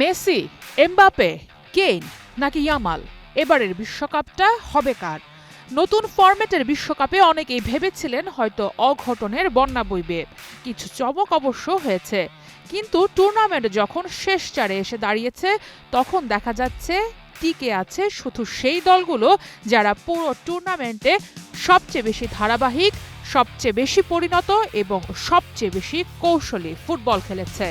Messi, Mbappe, Kane নাকি Yamal, এবারের বিশ্বকাপটা হবে কার? নতুন ফরম্যাটের বিশ্বকাপে অনেকেই ভেবেছিলেন হয়তো অঘটনের বন্যা বইবে, কিছু চমক অবশ্য হয়েছে। কিন্তু টুর্নামেন্ট যখন শেষ চারে এসে দাঁড়িয়েছে, তখন দেখা যাচ্ছে টিকে আছে শুধু সেই দলগুলো যারা পুরো টুর্নামেন্টে সবচেয়ে বেশি ধারাবাহিক, সবচেয়ে বেশি পরিণত এবং সবচেয়ে বেশি কৌশলী ফুটবল খেলেছে।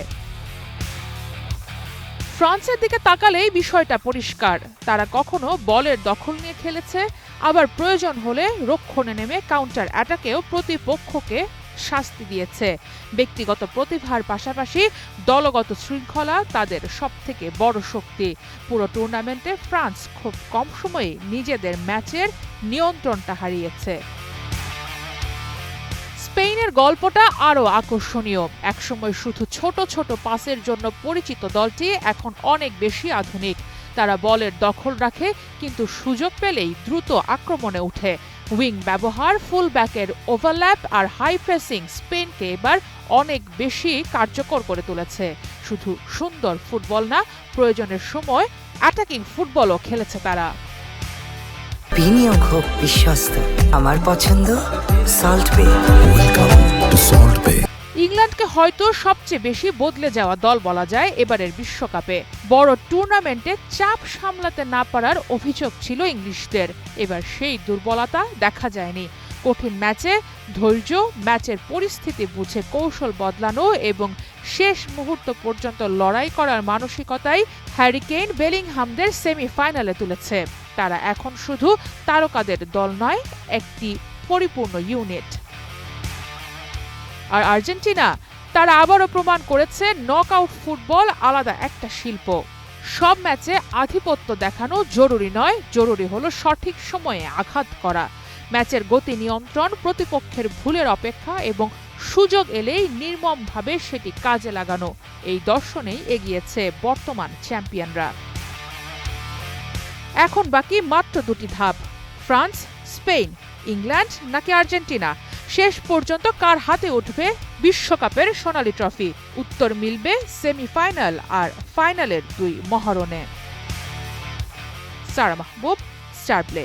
ফ্রান্সের দিকে তাকালেই বিষয়টা পরিষ্কার। তারা কখনো বলের দখল নিয়ে খেলেছে, আবার প্রয়োজন হলে রক্ষণে নেমে কাউন্টার অ্যাটাকেও প্রতিপক্ষকে শাস্তি দিয়েছে। ব্যক্তিগত প্রতিভার পাশাপাশি দলগত শৃঙ্খলা তাদের সবথেকে বড় শক্তি। পুরো টুর্নামেন্টে ফ্রান্স খুব কম সময়ে নিজেদের ম্যাচের নিয়ন্ত্রণটা হারিয়েছে। স্পেনের গল্পটা আরও আকর্ষণীয়। একসময় শুধু ছোট ছোট পাসের জন্য পরিচিত দলটি এখন অনেক বেশি আধুনিক। তারা বলের দখল রাখে, কিন্তু সুযোগ পেলেই দ্রুত আক্রমণে ওঠে। উইং ব্যবহার, ফুলব্যাকের ওভারল্যাপ আর হাই প্রেসিং স্পেনকে এবার অনেক বেশি কার্যকর করে তুলেছে। শুধু সুন্দর ফুটবল না, প্রয়োজনের সময় অ্যাটাকিং ফুটবলও খেলেছে তারা। বিনিয়োগ হোক বিশ্বস্ত, আমার পছন্দ সল্ট বে। ওয়েলকাম টু সল্ট বে। ইংল্যান্ডকে হয়তো সবচেয়ে বেশি বদলে যাওয়া দল বলা যায় এবারের বিশ্বকাপে। বড় টুর্নামেন্টে চাপ সামলাতে না পারার অভিযোগ ছিল ইংলিশদের। এবার সেই দুর্বলতা দেখা যায়নি। কঠিন ম্যাচে ধৈর্য, ম্যাচের পরিস্থিতি বুঝে কৌশল বদলানো এবং শেষ মুহূর্ত পর্যন্ত লড়াই করার মানসিকতাই হ্যারি কেইন, বেলিংহামদের সেমিফাইনালে তুলেছে। তারা এখন শুধু তারকাদের দল নয়, একটি পরিপূর্ণ ইউনিট। আর আর্জেন্টিনা, তারা আবারও প্রমাণ করেছে নকআউট ফুটবল আলাদা একটা শিল্প। সব ম্যাচে আধিপত্য দেখানো জরুরি নয়, জরুরি হলো সঠিক সময়ে আঘাত করা। ম্যাচের গতি নিয়ন্ত্রণ, প্রতিপক্ষের ভুলের অপেক্ষা এবং সুযোগ এলেই নির্মমভাবে সেটি কাজে লাগানো, এই দর্শনেই এগিয়েছে বর্তমান চ্যাম্পিয়নরা। এখন বাকি মাত্র দুটি ধাপ, ফ্রান্স, স্পেন, ইংল্যান্ড নাকি আর্জেন্টিনা। শেষ পর্যন্ত কার হাতে উঠবে বিশ্বকাপের সোনালী ট্রফি? উত্তর মিলবে সেমিফাইনাল আর ফাইনালের দুই মহারণে। সারা মাহবুব, স্টার প্লে।